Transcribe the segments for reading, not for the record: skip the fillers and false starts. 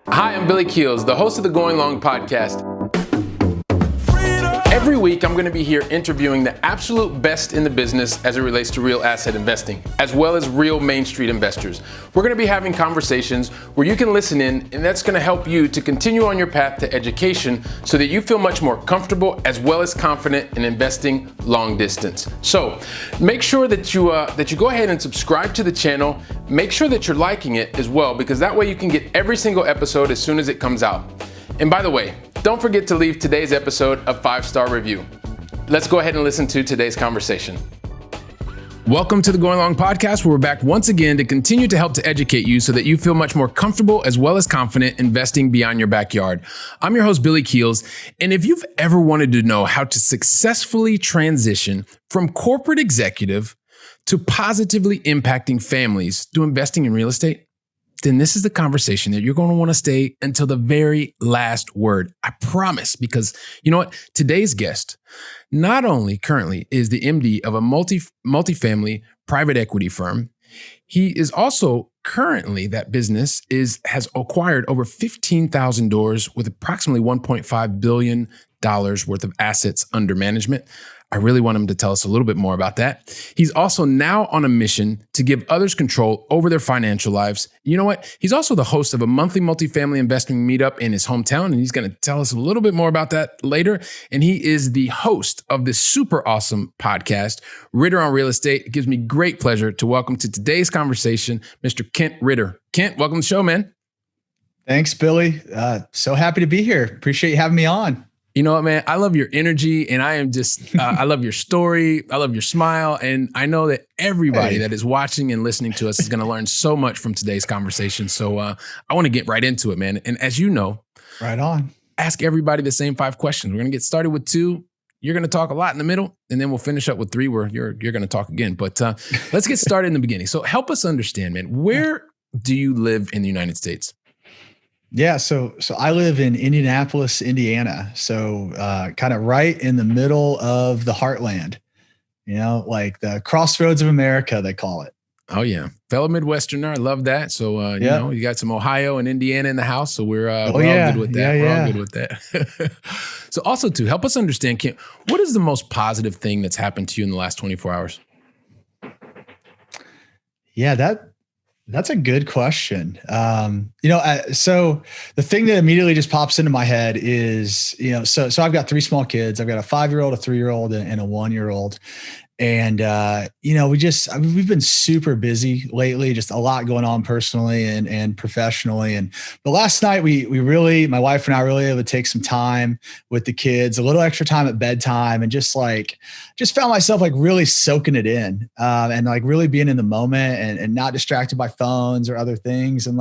Hi, I'm Billy Keels, the host of the Going Long podcast. Every week, I'm going to be here interviewing the absolute best in the business as it relates to real asset investing, as well as real Main Street investors. We're going to be having conversations where you can listen in, and that's going to help you to continue on your path to education so that you feel much more comfortable as well as confident in investing long distance. So make sure that you go ahead and subscribe to the channel. Make sure that you're liking it as well, because that way you can get every single episode as soon as it comes out. And by the way, don't forget to leave today's episode a 5-star review. Let's go ahead and listen to today's conversation. Welcome to the Going Long podcast, where we're back once again to continue to help to educate you so that you feel much more comfortable as well as confident investing beyond your backyard. I'm your host, Billy Keels. And if you've ever wanted to know how to successfully transition from corporate executive to positively impacting families through investing in real estate, then this is the conversation that you're going to want to stay until the very last word. I promise, because you know what? Today's guest not only currently is the MD of a multifamily private equity firm, he is also currently, that business has acquired over 15,000 doors with approximately $1.5 billion worth of assets under management. I really want him to tell us a little bit more about that. He's also now on a mission to give others control over their financial lives. You know what? He's also the host of a monthly multifamily investing meetup in his hometown, and he's going to tell us a little bit more about that later. And he is the host of this super awesome podcast, Ritter on Real Estate. It gives me great pleasure to welcome to today's conversation, Mr. Kent Ritter. Kent, welcome to the show, man. Thanks, Billy. So happy to be here. Appreciate you having me on. You know what, man? I love your energy, and I am just, I love your story. I love your smile. And I know that everybody that is watching and listening to us is going to learn so much from today's conversation. So I want to get right into it, man. And as you know, right on. Ask everybody the same 5 questions. We're going to get started with 2. You're going to talk a lot in the middle, and then we'll finish up with 3 where you're going to talk again. But let's get started in the beginning. So help us understand, man, where do you live in the United States? Yeah. So I live in Indianapolis, Indiana. So kind of right in the middle of the heartland, like the crossroads of America, they call it. Oh yeah. Fellow Midwesterner. I love that. So, you got some Ohio and Indiana in the house. So we're all good with that. We're all good with that. So also too, help us understand, Kent, what is the most positive thing that's happened to you in the last 24 hours? Yeah, that's a good question. So the thing that immediately just pops into my head is, so I've got 3 small kids. I've got a 5-year-old, a 3-year-old, and a 1-year-old. And, we've been super busy lately, just a lot going on personally and professionally. But last night my wife and I really able to take some time with the kids, a little extra time at bedtime, and just found myself really soaking it in, and really being in the moment and not distracted by phones or other things. And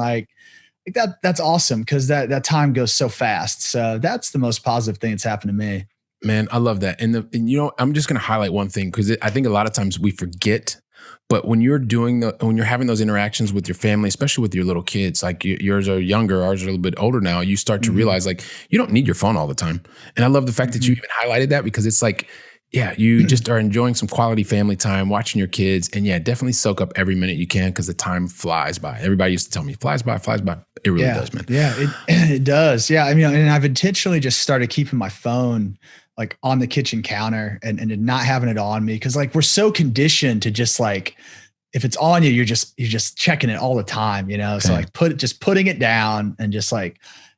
that's awesome, because that time goes so fast. So that's the most positive thing that's happened to me. Man, I love that. And I'm just going to highlight one thing, because I think a lot of times we forget, but when you're having those interactions with your family, especially with your little kids, like yours are younger, ours are a little bit older now, you start to realize you don't need your phone all the time. And I love the fact that you even highlighted that, because it's you just are enjoying some quality family time, watching your kids, and definitely soak up every minute you can, because the time flies by. Everybody used to tell me, flies by. It really does, man. Yeah, it does. Yeah. And I've intentionally just started keeping my phone on the kitchen counter and not having it on me. Cause we're so conditioned to just if it's on you, you're just checking it all the time, Okay. So putting it down and just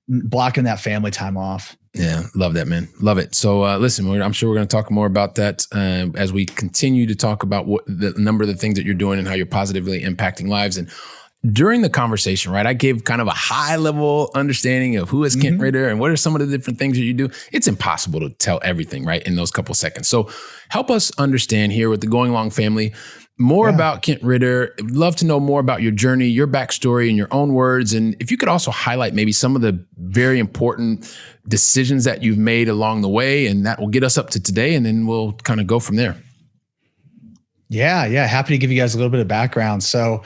blocking that family time off. Yeah. Love that, man. Love it. So listen, I'm sure we're going to talk more about that as we continue to talk about what the number of the things that you're doing and how you're positively impacting lives. And during the conversation, right, I gave kind of a high level understanding of who is Kent Ritter and what are some of the different things that you do. It's impossible to tell everything, right, in those couple seconds. So help us understand here with the Going Long family more about Kent Ritter. I'd love to know more about your journey, your backstory in your own words. And if you could also highlight maybe some of the very important decisions that you've made along the way, and that will get us up to today, and then we'll kind of go from there. Yeah. Happy to give you guys a little bit of background. So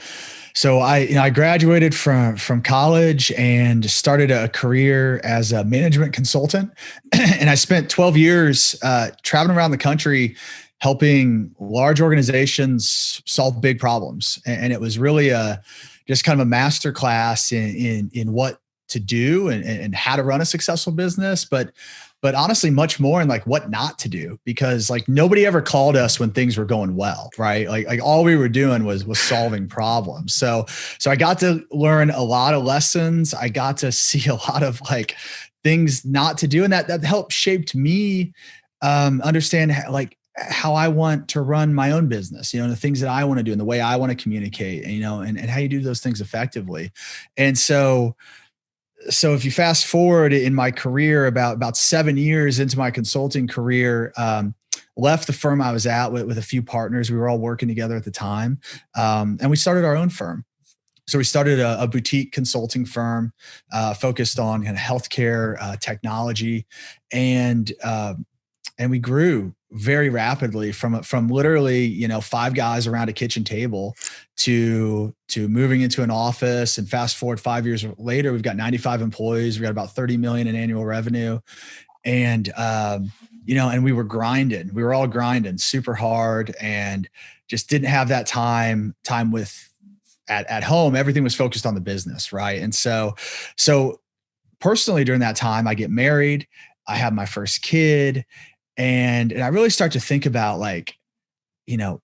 I graduated from college and started a career as a management consultant. And I spent 12 years traveling around the country helping large organizations solve big problems. And it was really just kind of a master class in what to do and how to run a successful business, but honestly, much more in like what not to do, because like nobody ever called us when things were going well, right? Like all we were doing was solving problems. So I got to learn a lot of lessons. I got to see a lot of like things not to do, and that helped shaped me understand how I want to run my own business, the things that I want to do and the way I want to communicate, and how you do those things effectively. And so if you fast forward in my career, about 7 years into my consulting career, left the firm I was at with a few partners. We were all working together at the time. And we started our own firm. So we started a boutique consulting firm focused on kind of healthcare technology, and we grew very rapidly from literally 5 guys around a kitchen table to moving into an office. And fast forward 5 years later, we've got 95 employees. We got about 30 million in annual revenue, and and we were grinding. We were all grinding super hard, and just didn't have that time with at home. Everything was focused on the business, right? And so personally, during that time, I get married. I have my first kid. And I really start to think about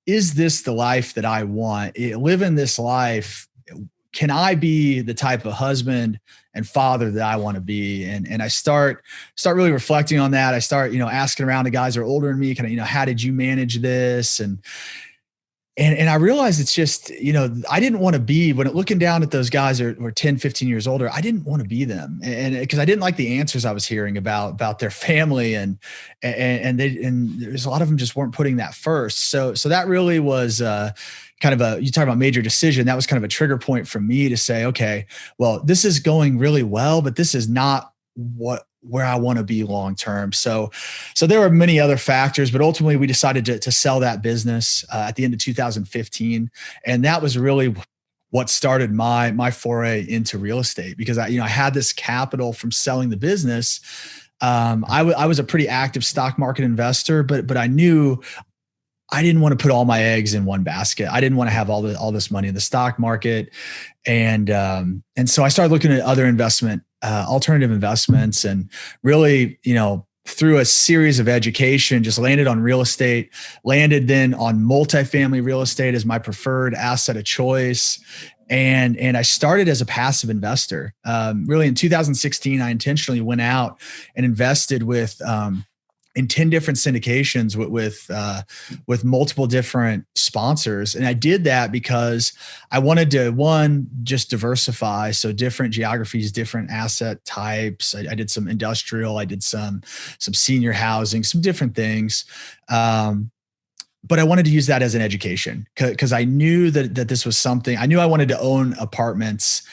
is this the life that I want? Living this life, can I be the type of husband and father that I want to be? And I start really reflecting on that. I start, asking around the guys that are older than me, kind of, how did you manage this? And I realized it's just, I didn't want to be, when looking down at those guys who were 10, 15 years older, I didn't want to be them. And because I didn't like the answers I was hearing about their family, and there's a lot of them just weren't putting that first. So that really was kind of you talk about major decision. That was kind of a trigger point for me to say, okay, well, this is going really well, but this is not where I want to be long-term. So there were many other factors, but ultimately we decided to sell that business at the end of 2015. And that was really what started my foray into real estate, because I had this capital from selling the business. I was a pretty active stock market investor, but I knew I didn't want to put all my eggs in one basket. I didn't want to have all this money in the stock market. And so I started looking at other alternative investments, and really, through a series of education, just landed on real estate, landed then on multifamily real estate as my preferred asset of choice. And I started as a passive investor. Really in 2016, I intentionally went out and invested in 10 different syndications with multiple different sponsors. And I did that because I wanted to, one, just diversify. So different geographies, different asset types. I did some industrial, I did some senior housing, some different things. But I wanted to use that as an education, because I knew that this was something, I knew I wanted to own apartments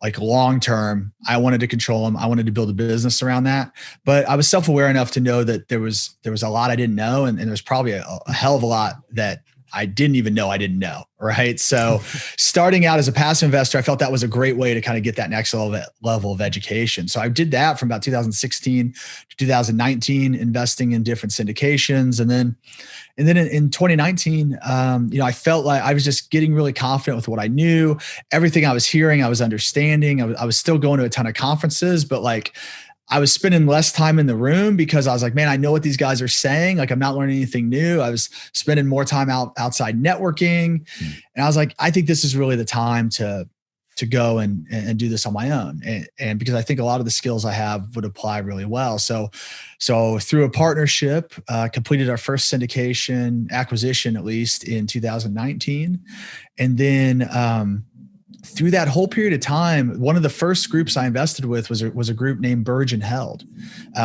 like long-term. I wanted to control them. I wanted to build a business around that. But I was self-aware enough to know that there was a lot I didn't know. And there was probably a hell of a lot that I didn't even know I didn't know. Right. So starting out as a passive investor, I felt that was a great way to kind of get that next level of education. So I did that from about 2016 to 2019, investing in different syndications. And then in 2019, I felt like I was just getting really confident with what I knew. Everything I was hearing, I was understanding. I was still going to a ton of conferences, but I was spending less time in the room, because I was like, man, I know what these guys are saying. Like, I'm not learning anything new. I was spending more time outside networking. And I was like, I think this is really the time to go and do this on my own. And because I think a lot of the skills I have would apply really well. So through a partnership, completed our first syndication acquisition, at least in 2019. And then, through that whole period of time, one of the first groups I invested with was a group named Burge and Held,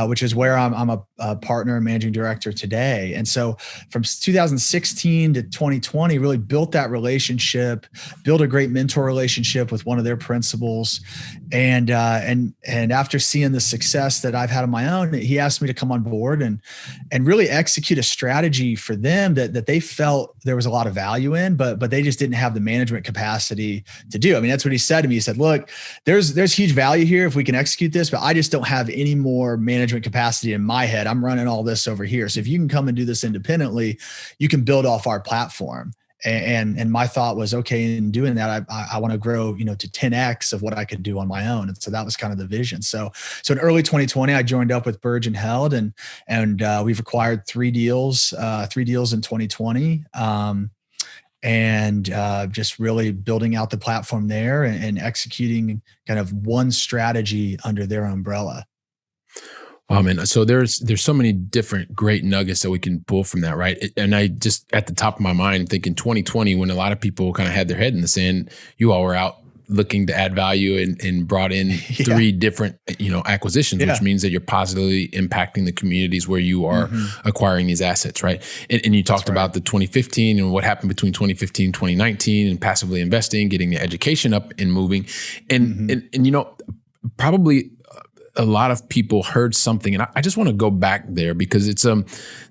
which is where I'm a partner and managing director today. And so from 2016 to 2020, really built that relationship, built a great mentor relationship with one of their principals. And after seeing the success that I've had on my own, he asked me to come on board and really execute a strategy for them that they felt there was a lot of value in, but they just didn't have the management capacity to do. I mean, that's what he said to me. He said, look, there's huge value here if we can execute this, but I just don't have any more management capacity in my head. I'm running all this over here. So if you can come and do this independently, you can build off our platform. And my thought was, okay, in doing that, I want to grow, to 10x of what I could do on my own. And so that was kind of the vision. So in early 2020, I joined up with Burge and Held, and we've acquired three deals in 2020. And just really building out the platform there and executing kind of one strategy under their umbrella. Wow, man. So there's so many different great nuggets that we can pull from that, right? And I just, at the top of my mind, thinking 2020, when a lot of people kind of had their head in the sand, you all were out looking to add value and brought in three different, acquisitions, which means that you're positively impacting the communities where you are acquiring these assets, right? And you talked about the 2015 and what happened between 2015 and 2019 and passively investing, getting the education up and moving. And probably a lot of people heard something, and I just want to go back there because it's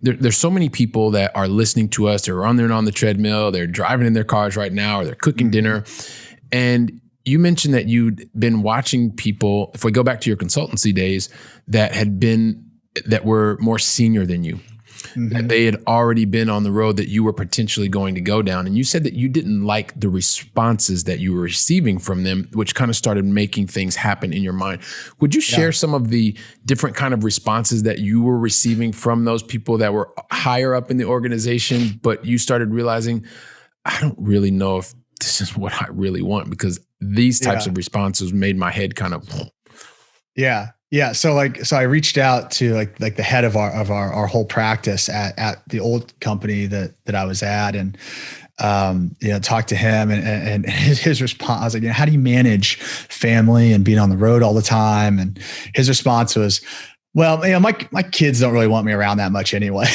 there's so many people that are listening to us. They're on the treadmill, they're driving in their cars right now, or they're cooking dinner. And you mentioned that you'd been watching people, if we go back to your consultancy days, that were more senior than you. That they had already been on the road that you were potentially going to go down. And you said that you didn't like the responses that you were receiving from them, which kind of started making things happen in your mind. Would you share some of the different kind of responses that you were receiving from those people that were higher up in the organization, but you started realizing, I don't really know if this is what I really want, because these types of responses made my head kind of. Yeah. So I reached out to like the head of our whole practice at the old company that I was at, and talked to him and his response. I was like, how do you manage family and being on the road all the time? And his response was, well, my kids don't really want me around that much anyway.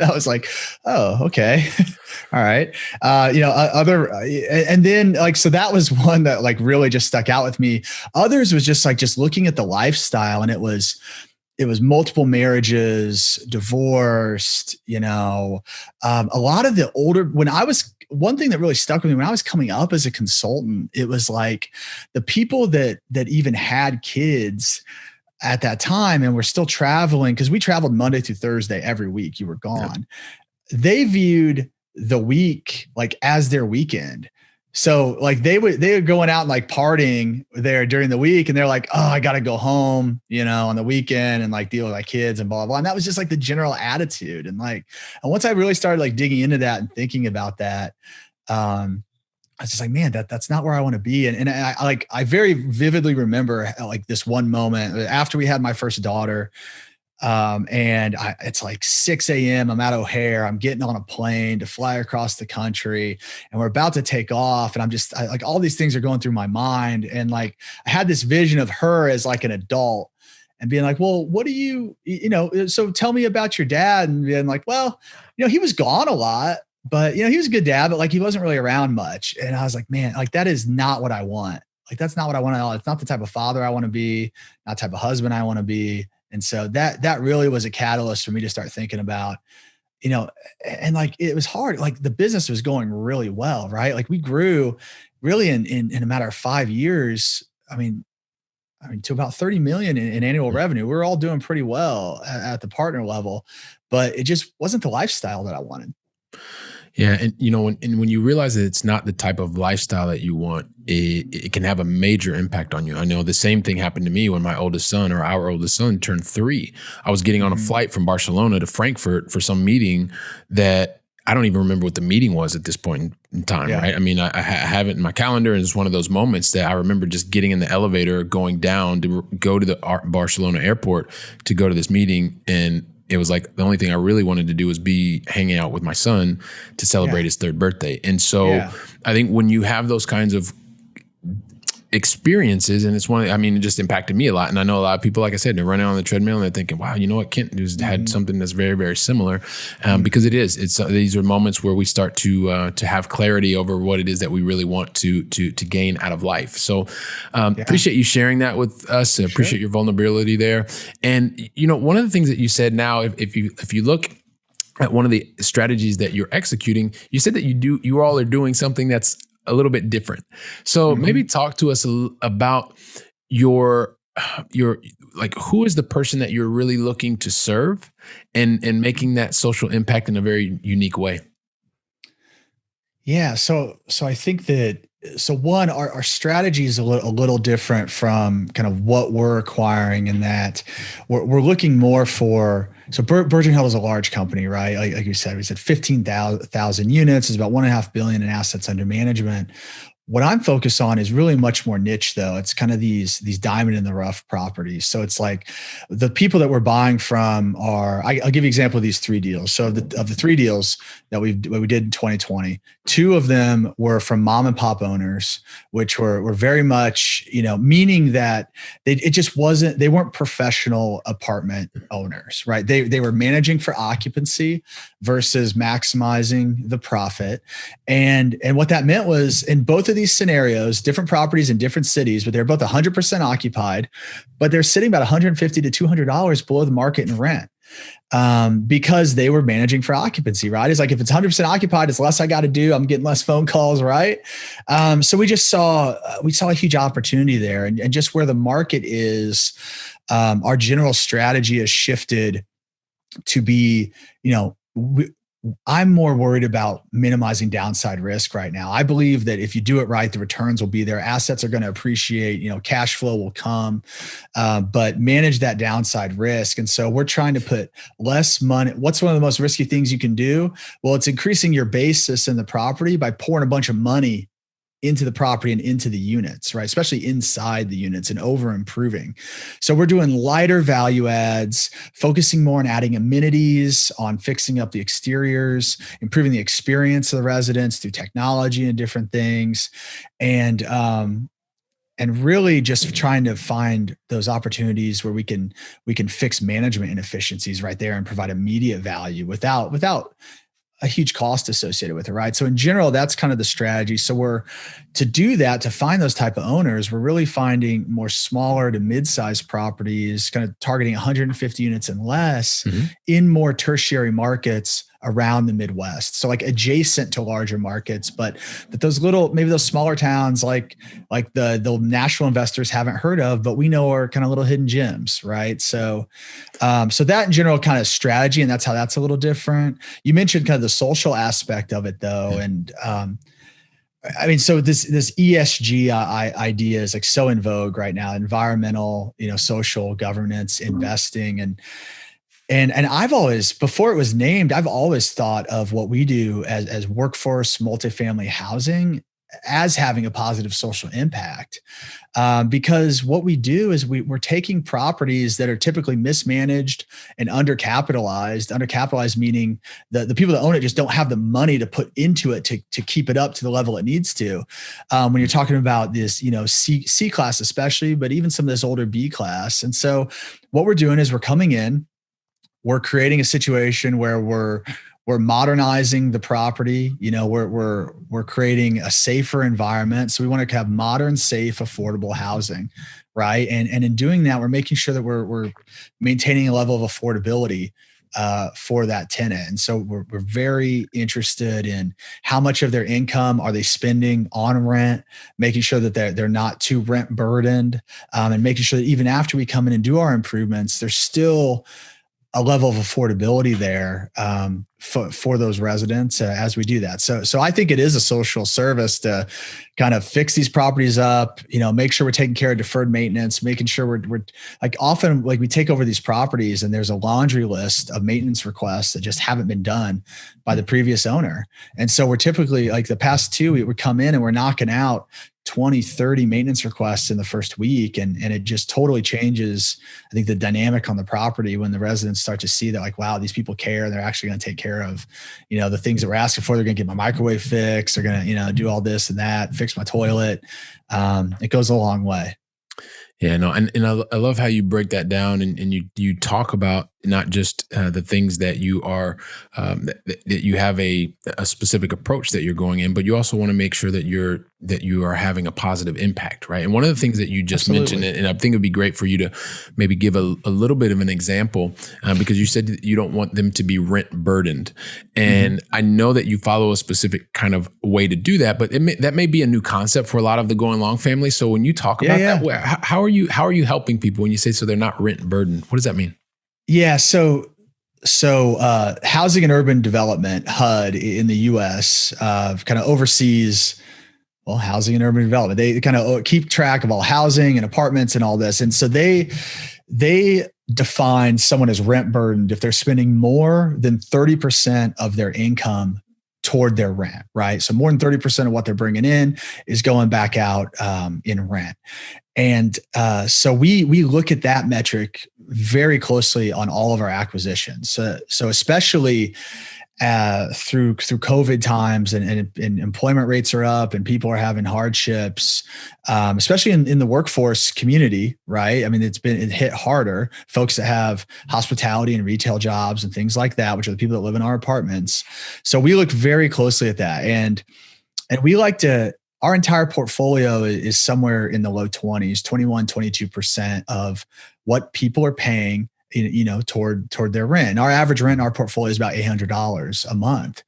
I was like, oh, okay. All right. And then so that was one that like really just stuck out with me. Others was just looking at the lifestyle, and it was multiple marriages, divorced, a lot of the older, one thing that really stuck with me when I was coming up as a consultant, it was like the people that even had kids at that time and were still traveling, because we traveled Monday through Thursday every week. You were gone. Yep. They viewed the week like as their weekend. So like they were going out and like partying there during the week, and they're like, oh, I got to go home, on the weekend and like deal with my kids and blah, blah, blah. And that was just like the general attitude. And once I really started like digging into that and thinking about that, I was just like, man, that's not where I want to be. And I very vividly remember like this one moment after we had my first daughter. It's like 6 a.m. I'm at O'Hare. I'm getting on a plane to fly across the country, and we're about to take off. And like all these things are going through my mind. And like, I had this vision of her as like an adult and being like, well, what do you so tell me about your dad. And being like, well, he was gone a lot, but he was a good dad, but like, he wasn't really around much. And I was like, man, like that is not what I want. Like, that's not what I want at all. It's not the type of father I want to be, not the type of husband I want to be. And so that really was a catalyst for me to start thinking about, and like, it was hard. Like the business was going really well, right? Like we grew really in a matter of 5 years. I mean, to about 30 million in annual revenue. We were all doing pretty well at the partner level, but it just wasn't the lifestyle that I wanted. Yeah. And when you realize that it's not the type of lifestyle that you want, it can have a major impact on you. I know the same thing happened to me when our oldest son turned 3. I was getting on a flight from Barcelona to Frankfurt for some meeting that I don't even remember what the meeting was at this point in time, right? I mean, I have it in my calendar, and it's one of those moments that I remember just getting in the elevator, going down to go to the Barcelona airport to go to this meeting, and it was like the only thing I really wanted to do was be hanging out with my son to celebrate his 3rd birthday. And so I think when you have those kinds of experiences, and it just impacted me a lot. And I know a lot of people, like I said, they're running on the treadmill and they're thinking, wow, you know what, Kent just had something that's very, very similar. Because these are moments where we start to have clarity over what it is that we really want to gain out of life. So appreciate you sharing that with us. Appreciate your vulnerability there. And, one of the things that you said now, if you look at one of the strategies that you're executing, you said that you all are doing something that's a little bit different. So maybe talk to us about your like, who is the person that you're really looking to serve and making that social impact in a very unique way? Yeah. So I think that, so one, our strategy is a little different from kind of what we're acquiring, in that we're looking more for, so Bergen Hill is a large company, right? Like you said, we said 15,000 units is about 1.5 billion in assets under management. What I'm focused on is really much more niche, though. It's kind of these diamond in the rough properties. So it's like the people that we're buying from are, I'll give you an example of these three deals. So of the three deals that we did in 2020, two of them were from mom and pop owners, which were very much, meaning that it just wasn't, they weren't professional apartment owners, right? They were managing for occupancy versus maximizing the profit. And what that meant was, in both of these scenarios, different properties in different cities, but they're both 100% occupied, but they're sitting about $150 to $200 below the market in rent, because they were managing for occupancy, right? It's like, if it's 100% occupied, it's less I got to do. I'm getting less phone calls, right? So we saw a huge opportunity there, and just where the market is, our general strategy has shifted to be, I'm more worried about minimizing downside risk right now. I believe that if you do it right, the returns will be there. Assets are going to appreciate, cash flow will come, but manage that downside risk. And so we're trying to put less money. What's one of the most risky things you can do? Well, it's increasing your basis in the property by pouring a bunch of money into the property and into the units, right? Especially inside the units, and over improving. So we're doing lighter value adds, focusing more on adding amenities, on fixing up the exteriors, improving the experience of the residents through technology and different things. And really just trying to find those opportunities where we can fix management inefficiencies right there and provide immediate value without a huge cost associated with it, right? So in general, that's kind of the strategy. So to do that, to find those type of owners, we're really finding more smaller to mid-sized properties, kind of targeting 150 units and less, in more tertiary markets around the Midwest. So like adjacent to larger markets, but those maybe those smaller towns, like the national investors haven't heard of, but we know are kind of little hidden gems, right? So that in general kind of strategy, and that's how that's a little different. You mentioned kind of the social aspect of it, though. And so this ESG idea is like so in vogue right now: environmental, social, governance, investing, and I've always, before it was named, I've always thought of what we do as workforce multifamily housing as having a positive social impact, because what we do is we're taking properties that are typically mismanaged and undercapitalized, meaning the people that own it just don't have the money to put into it to keep it up to the level it needs to. When you're talking about this, C class especially, but even some of this older B class. And so what we're doing is we're coming in, we're creating a situation where we're modernizing the property. We're creating a safer environment. So we want to have modern, safe, affordable housing, right? And in doing that, we're making sure that we're maintaining a level of affordability for that tenant. And so we're very interested in how much of their income are they spending on rent, making sure that they're not too rent burdened, and making sure that even after we come in and do our improvements, there's still a level of affordability there for those residents as we do that. So I think it is a social service to kind of fix these properties up, make sure we're taking care of deferred maintenance, making sure we're like, often like we take over these properties and there's a laundry list of maintenance requests that just haven't been done by the previous owner. And so we're typically, like the past two, we would come in and we're knocking out 20, 30 maintenance requests in the first week. And it just totally changes, I think, the dynamic on the property when the residents start to see that, like, wow, these people care. They're actually going to take care of, the things that we're asking for. They're going to get my microwave fixed. They're going to, do all this and that, fix my toilet. It goes a long way. Yeah, no, and I love how you break that down and you talk about not just the things that you are that you have a specific approach that you're going in, but you also want to make sure that you are having a positive impact, right? And one of the things that you just mentioned, and I think it'd be great for you to maybe give a little bit of an example, because you said that you don't want them to be rent burdened, and I know that you follow a specific kind of way to do that, but that may be a new concept for a lot of the Going Long family. So when you talk about that, how are you helping people when you say so they're not rent burdened? What does that mean? Yeah. So Housing and Urban Development, HUD, in the US, kind of oversees, well, housing and urban development. They kind of keep track of all housing and apartments and all this. And so they define someone as rent burdened if they're spending more than 30% of their income toward their rent, right? So more than 30% of what they're bringing in is going back out in rent. And so we look at that metric very closely on all of our acquisitions. So especially through COVID times and employment rates are up and people are having hardships, especially in the workforce community, right? I mean, it hit harder. Folks that have hospitality and retail jobs and things like that, which are the people that live in our apartments. So we look very closely at that. And we like to, our entire portfolio is somewhere in the low 20s, 21, 22% of what people are paying toward their rent. And our average rent in our portfolio is about $800 a month.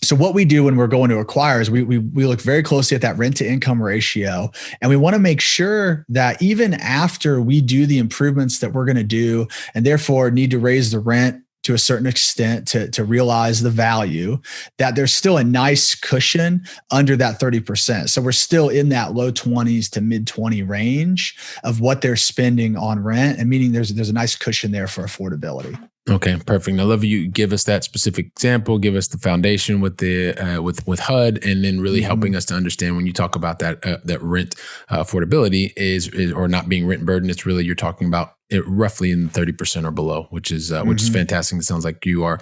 So what we do when we're going to acquire is we look very closely at that rent to income ratio. And we want to make sure that even after we do the improvements that we're going to do, and therefore need to raise the rent to a certain extent to realize the value, that there's still a nice cushion under that 30%. So we're still in that low 20s to mid 20 range of what they're spending on rent, and meaning there's a nice cushion there for affordability. Okay, perfect. I love you give us that specific example, give us the foundation with the with HUD, and then really helping us to understand when you talk about that rent affordability is or not being rent burden. It's really, you're talking about it roughly in 30% or below, which is fantastic. It sounds like you're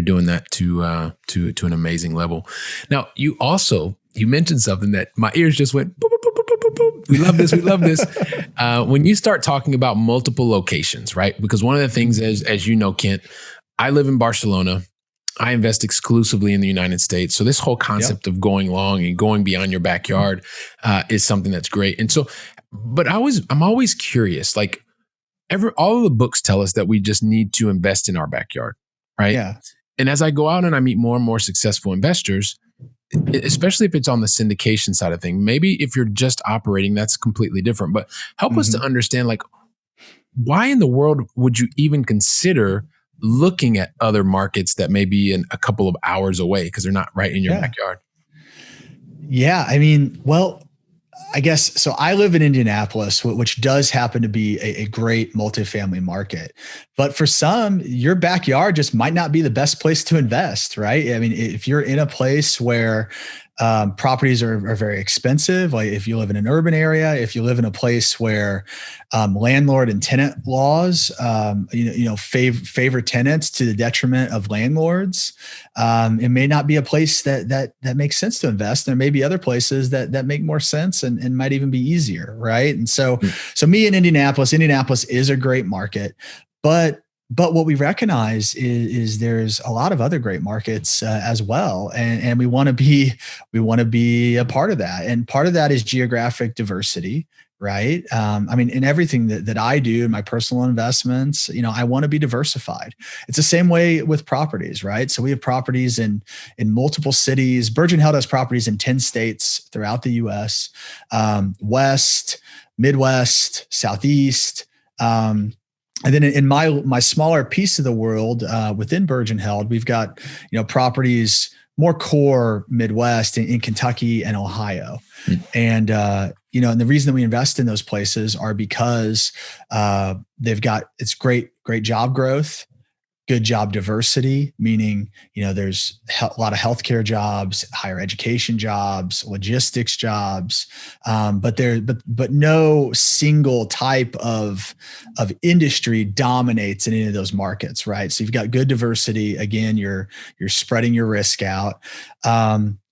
doing that to an amazing level. Now, you mentioned something that my ears just went boop, boop, boop, boop, boop, boop. We love this. We love this. When you start talking about multiple locations, right? Because one of the things, as you know, Kent, I live in Barcelona. I invest exclusively in the United States. So this whole concept of going long and going beyond your backyard is something that's great. And so, but I'm always curious, like, all of the books tell us that we just need to invest in our backyard, right? Yeah. And as I go out and I meet more and more successful investors, especially if it's on the syndication side of things, maybe if you're just operating, that's completely different. But help us to understand, like, why in the world would you even consider looking at other markets that may be in a couple of hours away because they're not right in your backyard? Yeah. I mean, well, I guess, so I live in Indianapolis, which does happen to be a great multifamily market. But for some, your backyard just might not be the best place to invest, right? I mean, if you're in a place where properties are very expensive, like if you live in an urban area, if you live in a place where landlord and tenant laws, favor tenants to the detriment of landlords, it may not be a place that makes sense to invest. There may be other places that make more sense and might even be easier, right? And so me in Indianapolis is a great market, but what we recognize is there's a lot of other great markets as well, and we want to be a part of that. And part of that is geographic diversity, right? I mean, in everything that I do in my personal investments, I want to be diversified. It's the same way with properties, right? So we have properties in multiple cities. Burgeon Health has properties in 10 states throughout the U.S., West, Midwest, Southeast. And then in my smaller piece of the world within Burgeon Held, we've got properties more core Midwest in Kentucky and Ohio, and and the reason that we invest in those places are because it's great job growth, good job diversity, meaning there's a lot of healthcare jobs, higher education jobs, logistics jobs, but no single type of industry dominates in any of those markets, right? So you've got good diversity. Again, you're spreading your risk out,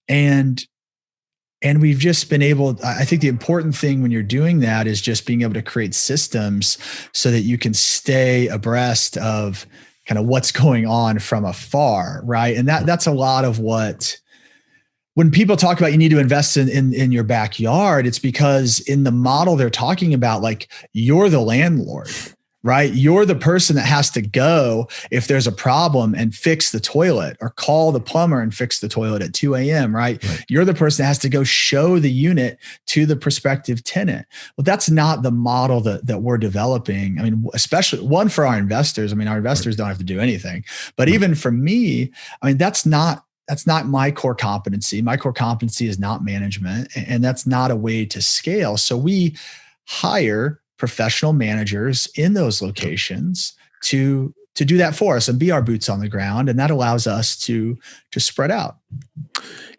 and we've just been able, I think the important thing when you're doing that is just being able to create systems so that you can stay abreast of kind of what's going on from afar, right? And that's a lot of when people talk about you need to invest in your backyard, it's because in the model they're talking about, like, you're the landlord, right? You're the person that has to go if there's a problem and fix the toilet, or call the plumber and fix the toilet at 2 a.m., right? You're the person that has to go show the unit to the prospective tenant. Well, that's not the model that we're developing. I mean, especially one for our investors. I mean, our investors don't have to do anything, but even for me, I mean, that's not my core competency. My core competency is not management, and that's not a way to scale. So we hire professional managers in those locations to do that for us and be our boots on the ground. And that allows us to spread out.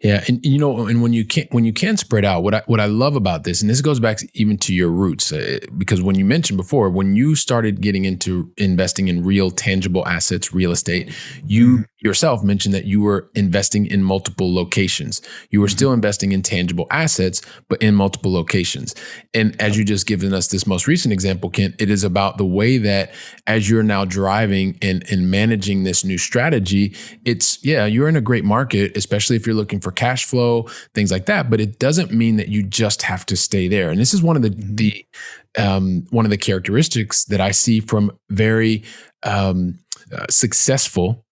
Yeah. And and when you can spread out, what I love about this, and this goes back even to your roots, because when you mentioned before, when you started getting into investing in real tangible assets, real estate, you yourself mentioned that you were investing in multiple locations. You were still investing in tangible assets, but in multiple locations. And as you just given us this most recent example, Kent, it is about the way that as you're now driving and managing this new strategy, you're in a great market, especially if you're looking for cash flow, things like that. But it doesn't mean that you just have to stay there. And this is one of the characteristics that I see from very successful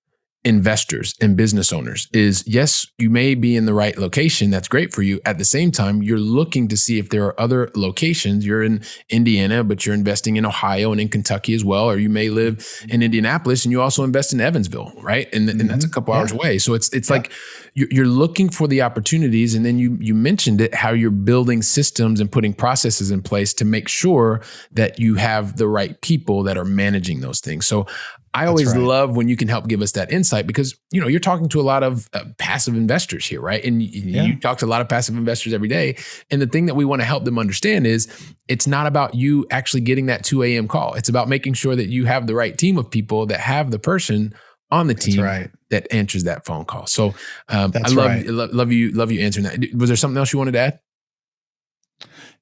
investors and business owners is, yes, you may be in the right location. That's great for you. At the same time, you're looking to see if there are other locations. You're in Indiana, but you're investing in Ohio and in Kentucky as well. Or you may live in Indianapolis and you also invest in Evansville, right? And that's a couple hours away. So it's like you're looking for the opportunities. And then you mentioned it, how you're building systems and putting processes in place to make sure that you have the right people that are managing those things. So I always love when you can help give us that insight, because, you're talking to a lot of passive investors here, right? And you talk to a lot of passive investors every day. And the thing that we want to help them understand is it's not about you actually getting that 2 a.m. call. It's about making sure that you have the right team of people that have the person on the team that answers that phone call. So I love you answering that. Was there something else you wanted to add?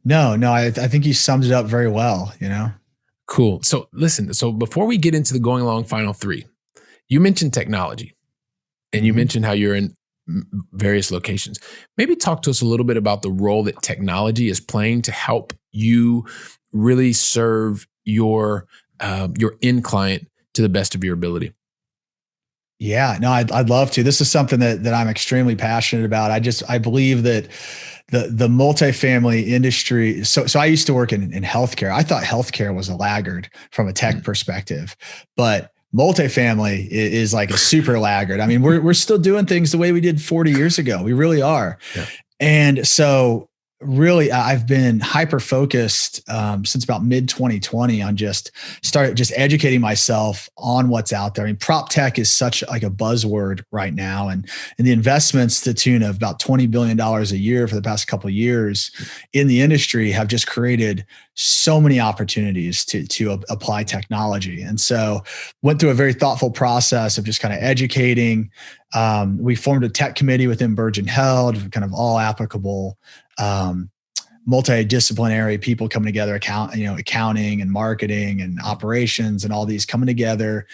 No, I think you summed it up very well, Cool. So listen, before we get into the going along final three, you mentioned technology and you mentioned how you're in various locations. Maybe talk to us a little bit about the role that technology is playing to help you really serve your end client to the best of your ability. Yeah, no, I'd love to. This is something that I'm extremely passionate about. I believe that the multifamily industry. So I used to work in healthcare. I thought healthcare was a laggard from a tech perspective, but multifamily is like a super laggard. I mean, we're still doing things the way we did 40 years ago. We really are. Yeah. And so really, I've been hyper focused since about mid 2020 on just educating myself on what's out there. I mean, prop tech is such like a buzzword right now, and the investments to the tune of about $20 billion a year for the past couple of years in the industry have just created so many opportunities to apply technology. And so went through a very thoughtful process of just kind of educating. We formed a tech committee within Burgeon Held, kind of all applicable multidisciplinary people coming together, accounting and marketing and operations and all these coming together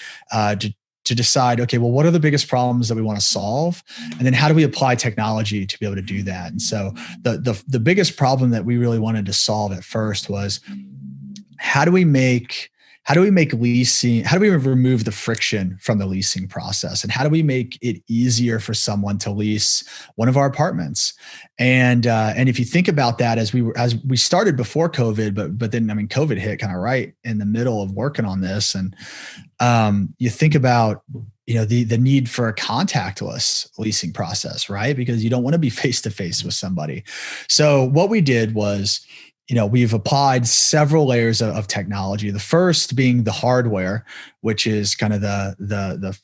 to decide, okay, well, what are the biggest problems that we want to solve? And then how do we apply technology to be able to do that? And so the biggest problem that we really wanted to solve at first was how do we make leasing, how do we remove the friction from the leasing process? And how do we make it easier for someone to lease one of our apartments? And if you think about that, as we started before COVID, but then, I mean, COVID hit kind of right in the middle of working on this. And you think about, the need for a contactless leasing process, right? Because you don't want to be face-to-face with somebody. So what we did was, we've applied several layers of technology. The first being the hardware, which is kind of the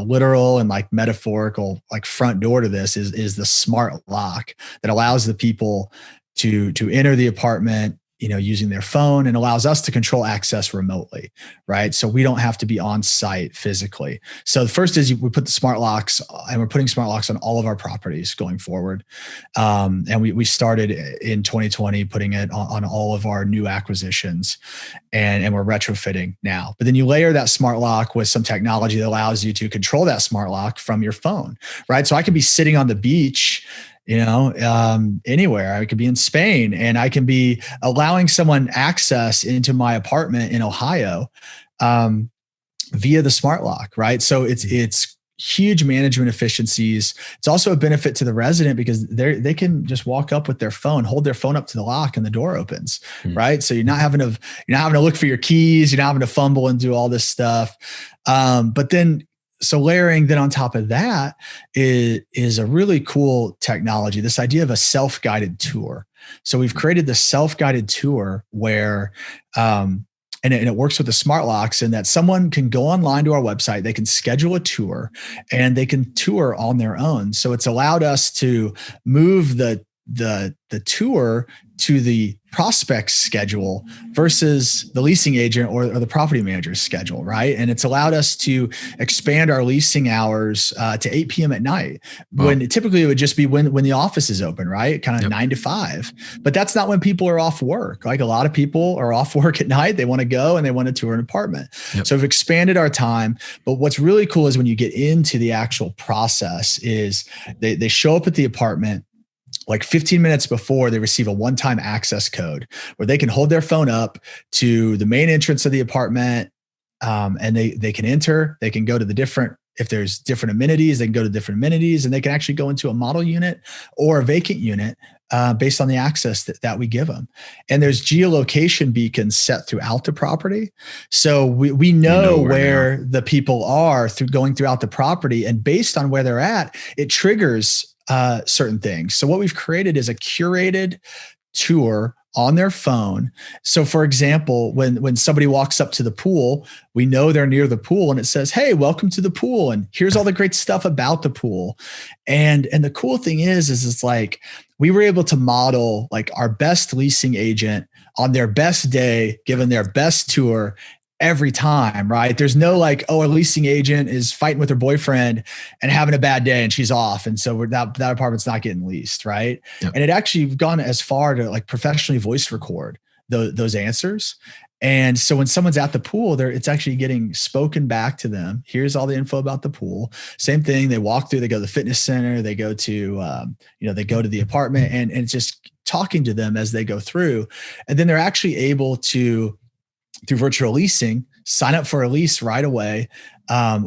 literal and like metaphorical like front door to this is the smart lock that allows the people to enter the apartment, using their phone, and allows us to control access remotely, right? So we don't have to be on site physically. So the first is we put the smart locks, and we're putting smart locks on all of our properties going forward. And we started in 2020 putting it on all of our new acquisitions, and we're retrofitting now. But then you layer that smart lock with some technology that allows you to control that smart lock from your phone, right? So I could be sitting on the beach anywhere. I could be in Spain, and I can be allowing someone access into my apartment in Ohio via the smart lock, right? So it's huge management efficiencies. It's also a benefit to the resident because they can just walk up with their phone, hold their phone up to the lock, and the door opens, right? So you're not having to look for your keys, you're not having to fumble and do all this stuff. But then, so layering then on top of that is a really cool technology, this idea of a self-guided tour. So we've created the self-guided tour where, and it works with the smart locks in that someone can go online to our website, they can schedule a tour, and they can tour on their own. So it's allowed us to move the tour to the prospect's schedule versus the leasing agent or the property manager's schedule, right? And it's allowed us to expand our leasing hours to 8 p.m. at night, when typically it would just be when the office is open, right? Kind of 9 to 5. But that's not when people are off work. Like, a lot of people are off work at night. They want to go and they want to tour an apartment. So we've expanded our time. But what's really cool is when you get into the actual process is they show up at the apartment. Like 15 minutes before, they receive a one-time access code where they can hold their phone up to the main entrance of the apartment, and they can enter. They can go to if there's different amenities, they can go to different amenities, and they can actually go into a model unit or a vacant unit based on the access that we give them. And there's geolocation beacons set throughout the property. So we know where the people are going throughout the property, and based on where they're at, it triggers certain things. So what we've created is a curated tour on their phone. So for example, when somebody walks up to the pool, we know they're near the pool, and it says, "Hey, welcome to the pool. And here's all the great stuff about the pool." And the cool thing is it's like, we were able to model like our best leasing agent on their best day, given their best tour every time, right? There's no like, a leasing agent is fighting with her boyfriend and having a bad day and she's off. And so that apartment's not getting leased, right? And it actually gone as far to like professionally voice record those answers. And so when someone's at the pool, it's actually getting spoken back to them. Here's all the info about the pool. Same thing. They walk through, they go to the fitness center, they go to, they go to the apartment, and it's just talking to them as they go through. And then they're actually able to, through virtual leasing, sign up for a lease right away.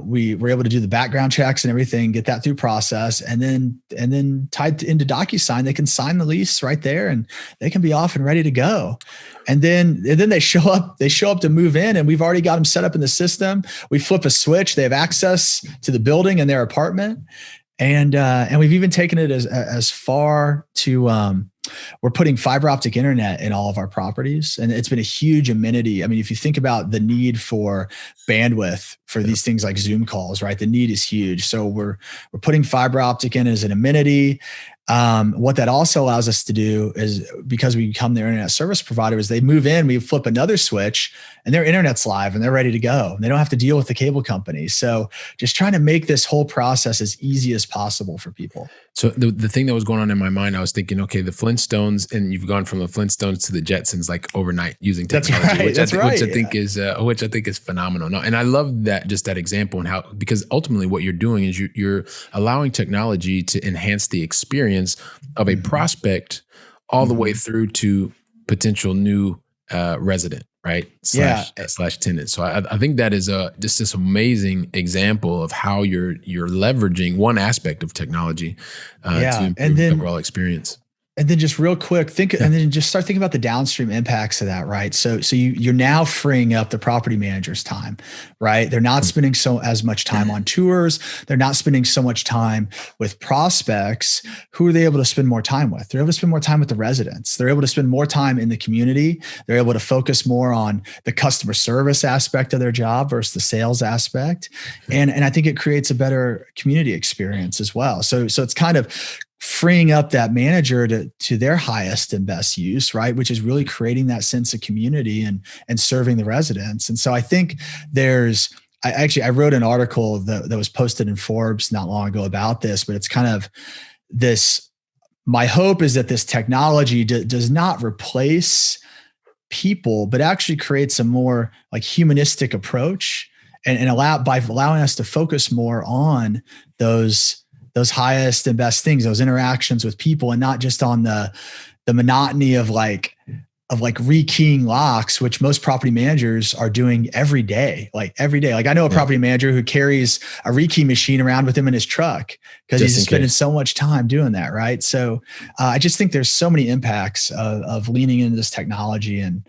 We were able to do the background checks and everything, get that through process, and then tied into DocuSign, they can sign the lease right there, and they can be off and ready to go. And then they show up to move in, and we've already got them set up in the system. We flip a switch, they have access to the building and their apartment. And we've even taken it as far to, we're putting fiber optic internet in all of our properties, and it's been a huge amenity. I mean, if you think about the need for bandwidth for these things like Zoom calls, right? The need is huge. So we're putting fiber optic in as an amenity. What that also allows us to do is, because we become their internet service provider, is they move in, we flip another switch, and their internet's live and they're ready to go. And they don't have to deal with the cable company. So just trying to make this whole process as easy as possible for people. So the thing that was going on in my mind, I was thinking, okay, the Flintstones, and you've gone from the Flintstones to the Jetsons like overnight using technology, which I think is phenomenal. No, and I love that example, and how, because ultimately what you're doing is you're allowing technology to enhance the experience of a prospect all the way through to potential new resident, right? Slash tenant. So I think that is just this amazing example of how you're leveraging one aspect of technology to improve the overall experience. And then just real quick, and then just start thinking about the downstream impacts of that, right? So you're now freeing up the property manager's time, right? They're not spending as much time on tours. They're not spending so much time with prospects. Who are they able to spend more time with? They're able to spend more time with the residents. They're able to spend more time in the community. They're able to focus more on the customer service aspect of their job versus the sales aspect. And I think it creates a better community experience as well. So it's kind of freeing up that manager to their highest and best use, right? Which is really creating that sense of community and serving the residents. And so I think I wrote an article that was posted in Forbes not long ago about this, but it's kind of this, my hope is that this technology does not replace people, but actually creates a more like humanistic approach, and by allowing us to focus more on those those highest and best things, those interactions with people, and not just on the monotony of like rekeying locks, which most property managers are doing every day. Like I know a property manager who carries a rekey machine around with him in his truck because he's spending so much time doing that. Right. So I just think there's so many impacts of leaning into this technology and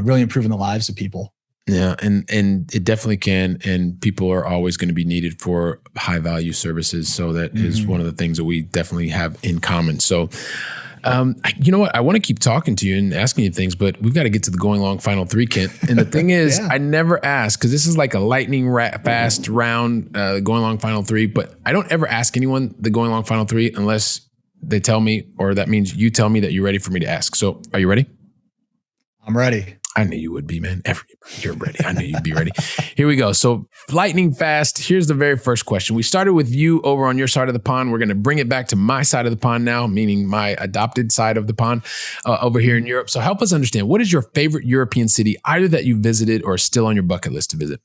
really improving the lives of people. Yeah. And it definitely can. And people are always going to be needed for high value services. So that is one of the things that we definitely have in common. So, you know what? I want to keep talking to you and asking you things, but we've got to get to the going long final three, Kent. And the thing is, I never ask, because this is like a lightning fast round, going long final three, but I don't ever ask anyone the going long final three unless they tell me, or that means you tell me that you're ready for me to ask. So are you ready? I'm ready. I knew you would be, man. You're ready. I knew you'd be ready. Here we go. So lightning fast. Here's the very first question. We started with you over on your side of the pond. We're going to bring it back to my side of the pond now, meaning my adopted side of the pond over here in Europe. So help us understand, what is your favorite European city, either that you visited or still on your bucket list to visit?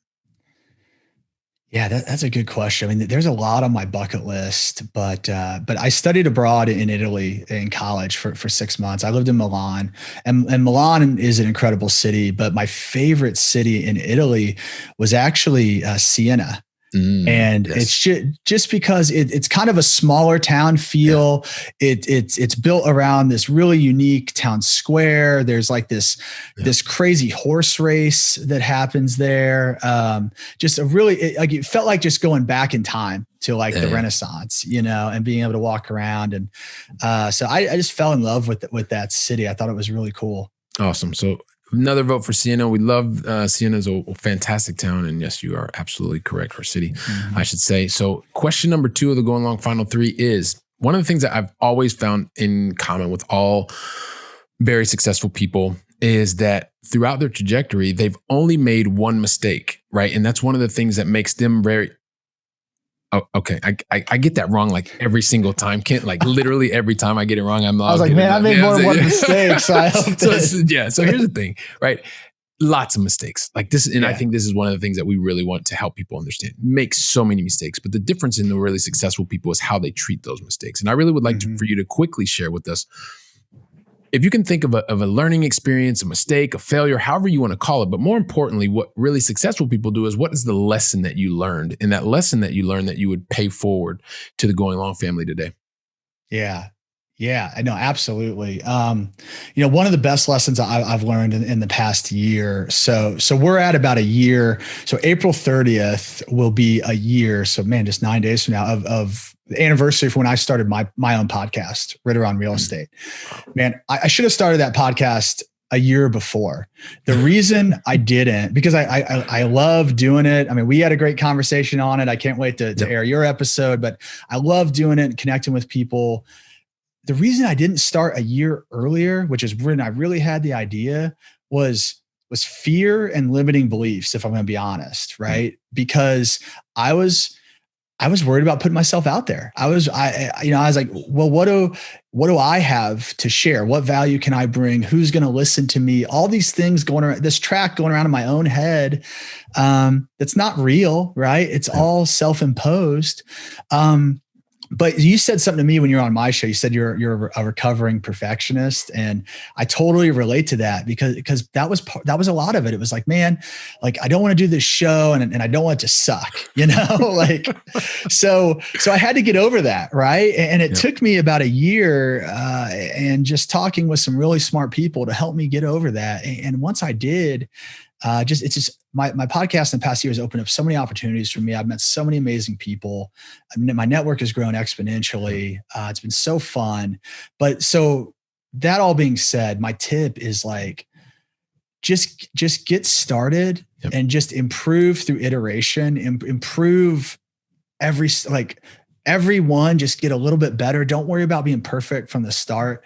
Yeah, that's a good question. I mean, there's a lot on my bucket list, but I studied abroad in Italy in college for 6 months. I lived in Milan, and Milan is an incredible city, but my favorite city in Italy was actually Siena. And it's just because it's kind of a smaller town feel. It's built around this really unique town square. There's like this crazy horse race that happens there. Just a really, it felt like just going back in time to like the Renaissance, and being able to walk around. And so I just fell in love with that city. I thought it was really cool. Awesome. So another vote for Siena. We love Siena is a fantastic town. And yes, you are absolutely correct. Or city, I should say. So question number 2 of the going long final 3 is, one of the things that I've always found in common with all very successful people is that throughout their trajectory, they've only made one mistake, right? And that's one of the things that makes them very... Oh, okay. I get that wrong like every single time, Kent. Like literally every time I get it wrong, I was like, man, I made more than one mistake. So so here's the thing, right? Lots of mistakes like this. And I think this is one of the things that we really want to help people understand. Make so many mistakes, but the difference in the really successful people is how they treat those mistakes. And I really would like for you to quickly share with us, if you can think of a learning experience, a mistake, a failure, however you want to call it, but more importantly, what really successful people do is, what is the lesson that you learned? And that lesson that you learned that you would pay forward to the Going Long family today? Yeah, I know. Absolutely. One of the best lessons I've learned in the past year. So we're at about a year. So April 30th will be a year. So man, just 9 days from now of the anniversary for when I started my own podcast, Ritter on Real Estate. Man, I should have started that podcast a year before. The reason I didn't, because I love doing it. I mean, we had a great conversation on it. I can't wait to air your episode, but I love doing it and connecting with people. The reason I didn't start a year earlier, which is when I really had the idea, was fear and limiting beliefs, if I'm going to be honest, right? Because I was worried about putting myself out there. I was like, well, what do I have to share? What value can I bring? Who's going to listen to me? All these things going around, this track going around in my own head. That's not real, right? It's all self-imposed. But you said something to me when you were on my show. You said you're a recovering perfectionist, and I totally relate to that because that was a lot of it. It was like, man, like I don't want to do this show, and I don't want it to suck, like so I had to get over that, right? And it took me about a year, and just talking with some really smart people to help me get over that. And once I did, my podcast in the past year has opened up so many opportunities for me. I've met so many amazing people. My network has grown exponentially. It's been so fun. But so that all being said, my tip is like, just get started and just improve through iteration, improve everyone, just get a little bit better. Don't worry about being perfect from the start.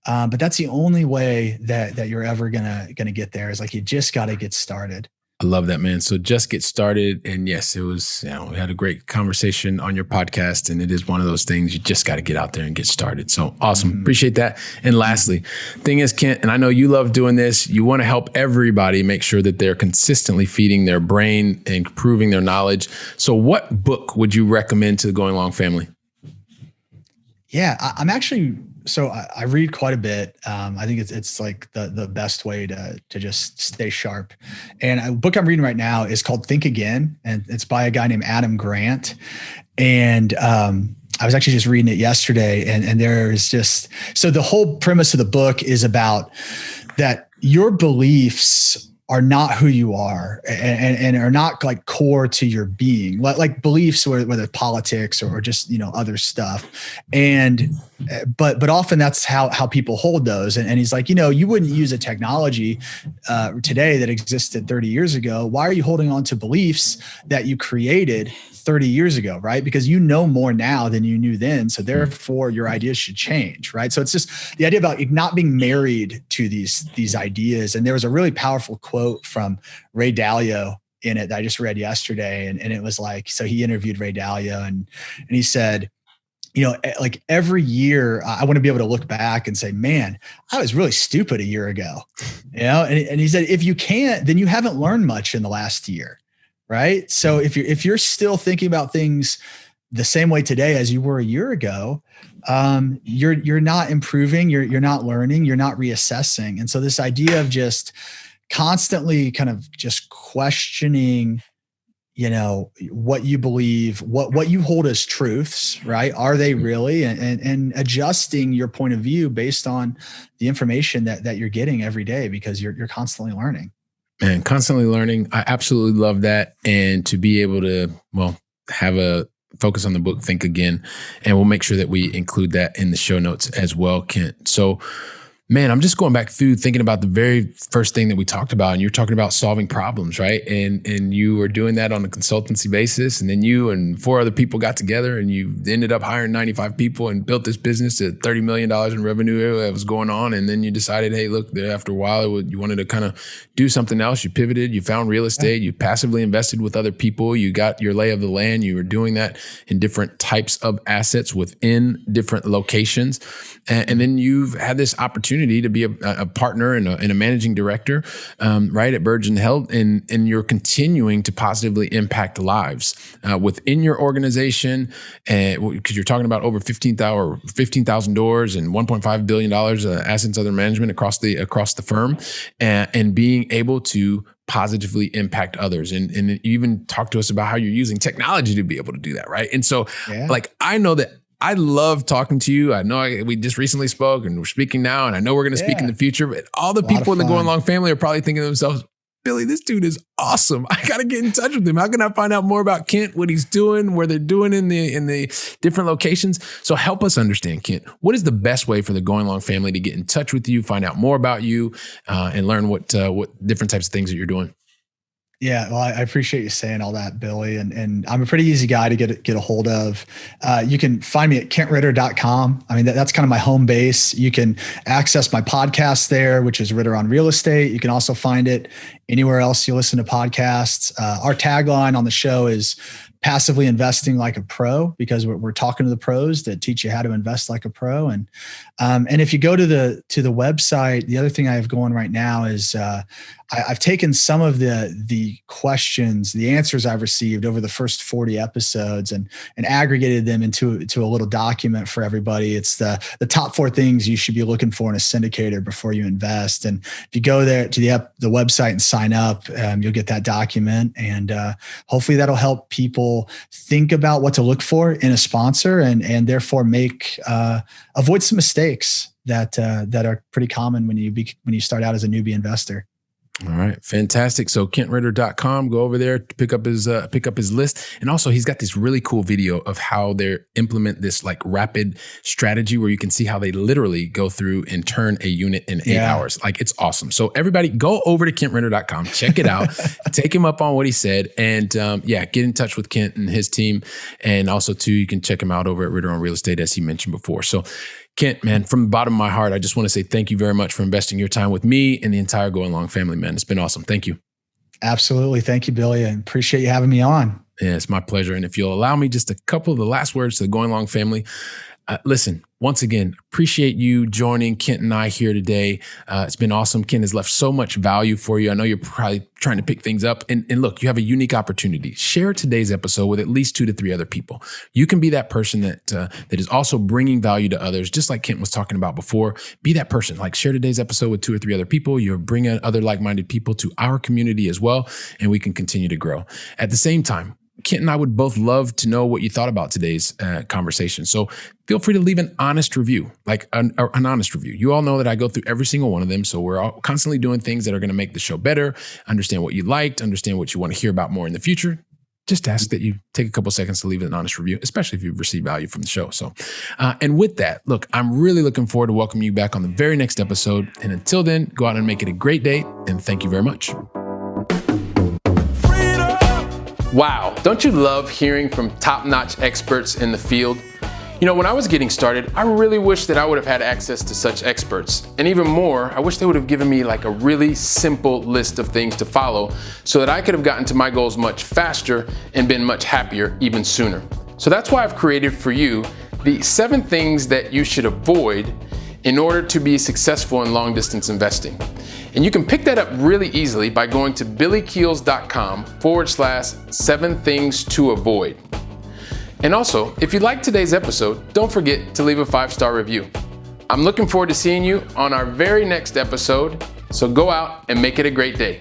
But that's the only way that you're ever gonna get there, is like, you just got to get started. I love that, man. So just get started. And yes, it was, we had a great conversation on your podcast, and it is one of those things you just got to get out there and get started. So awesome. Mm-hmm. Appreciate that. And lastly, thing is, Kent, and I know you love doing this, you want to help everybody make sure that they're consistently feeding their brain and improving their knowledge. So what book would you recommend to the Going Long family? Yeah, I'm actually, so I read quite a bit. I think it's like the best way to just stay sharp. And a book I'm reading right now is called Think Again, and it's by a guy named Adam Grant. And I was actually just reading it yesterday, and there's just, so the whole premise of the book is about that your beliefs are not who you are and are not like core to your being, like beliefs, whether politics or just, other stuff. And, but often that's how people hold those. And he's like, you wouldn't use a technology today that existed 30 years ago. Why are you holding on to beliefs that you created 30 years ago, right? Because you know more now than you knew then. So therefore your ideas should change, right? So it's just the idea about not being married to these ideas. And there was a really powerful quote from Ray Dalio in it that I just read yesterday. And it was like, so he interviewed Ray Dalio and he said, like every year I want to be able to look back and say, man, I was really stupid a year ago, and he said, if you can't, then you haven't learned much in the last year. Right. So if you're still thinking about things the same way today as you were a year ago, you're not improving, you're not learning, you're not reassessing. And so this idea of just constantly kind of just questioning, what you believe, what you hold as truths, right? Are they really? And adjusting your point of view based on the information that you're getting every day, because you're constantly learning. Man, constantly learning. I absolutely love that. And to be able to, have a focus on the book, Think Again, and we'll make sure that we include that in the show notes as well, Kent. So, man, I'm just going back through thinking about the very first thing that we talked about, and you're talking about solving problems, right? And you were doing that on a consultancy basis, and then you and 4 other people got together, and you ended up hiring 95 people and built this business at $30 million in revenue that was going on. And then you decided, hey, look, after a while, you wanted to kind of do something else. You pivoted, you found real estate, you passively invested with other people, you got your lay of the land. You were doing that in different types of assets within different locations. And then you've had this opportunity to be a partner and a managing director, right, at Burge & Held, and you're continuing to positively impact lives within your organization, because you're talking about over 15,000 doors and $1.5 billion assets under management across the firm, and being able to positively impact others. And you even talk to us about how you're using technology to be able to do that, right? And so, I know that I love talking to you. I know we just recently spoke, and we're speaking now, and I know we're going to speak in the future, but all the people in the Going Long family are probably thinking to themselves, Billy, this dude is awesome. I got to get in touch with him. How can I find out more about Kent, what he's doing, where they're doing in the different locations? So help us understand, Kent, what is the best way for the Going Long family to get in touch with you, find out more about you, and learn what different types of things that you're doing? Yeah, well, I appreciate you saying all that, Billy. And I'm a pretty easy guy to get a hold of. You can find me at kentritter.com. I mean, that's kind of my home base. You can access my podcast there, which is Ritter on Real Estate. You can also find it anywhere else you listen to podcasts. Our tagline on the show is passively investing like a pro, because we're talking to the pros that teach you how to invest like a pro. And if you go to the website, the other thing I have going right now is I've taken some of the questions, the answers I've received over the first 40 episodes and aggregated them into a little document for everybody. It's the top 4 things you should be looking for in a syndicator before you invest. And if you go there to the website and sign up, you'll get that document. And hopefully that'll help people think about what to look for in a sponsor, and therefore avoid some mistakes that are pretty common when you start out as a newbie investor. All right. Fantastic. So kentritter.com, go over there to pick up his list. And also he's got this really cool video of how they implement this like rapid strategy where you can see how they literally go through and turn a unit in 8 hours. Like, it's awesome. So everybody go over to kentritter.com, check it out, take him up on what he said, and get in touch with Kent and his team. And also too, you can check him out over at Ritter on Real Estate, as he mentioned before. So Kent, man, from the bottom of my heart, I just want to say thank you very much for investing your time with me and the entire Going Long family, man. It's been awesome. Thank you. Absolutely. Thank you, Billy, and appreciate you having me on. Yeah, it's my pleasure. And if you'll allow me just a couple of the last words to the Going Long family. Listen, once again, appreciate you joining Kent and I here today. It's been awesome. Kent has left so much value for you. I know you're probably trying to pick things up. And look, you have a unique opportunity. Share today's episode with at least 2 to 3 other people. You can be that person that is also bringing value to others, just like Kent was talking about before. Be that person. Like, share today's episode with 2 or 3 other people. You're bringing other like-minded people to our community as well, and we can continue to grow. At the same time, Kent and I would both love to know what you thought about today's conversation. So feel free to leave an honest review, like an honest review. You all know that I go through every single one of them. So we're all constantly doing things that are going to make the show better, understand what you liked, understand what you want to hear about more in the future. Just ask that you take a couple seconds to leave an honest review, especially if you've received value from the show. So, and with that, look, I'm really looking forward to welcoming you back on the very next episode. And until then, go out and make it a great day. And thank you very much. Wow, don't you love hearing from top-notch experts in the field? You know, when I was getting started, I really wish that I would have had access to such experts. And even more, I wish they would have given me like a really simple list of things to follow so that I could have gotten to my goals much faster and been much happier even sooner. So that's why I've created for you the 7 things that you should avoid in order to be successful in long-distance investing. And you can pick that up really easily by going to billykeels.com/7 things to avoid. And also, if you liked today's episode, don't forget to leave a 5-star review. I'm looking forward to seeing you on our very next episode, so go out and make it a great day.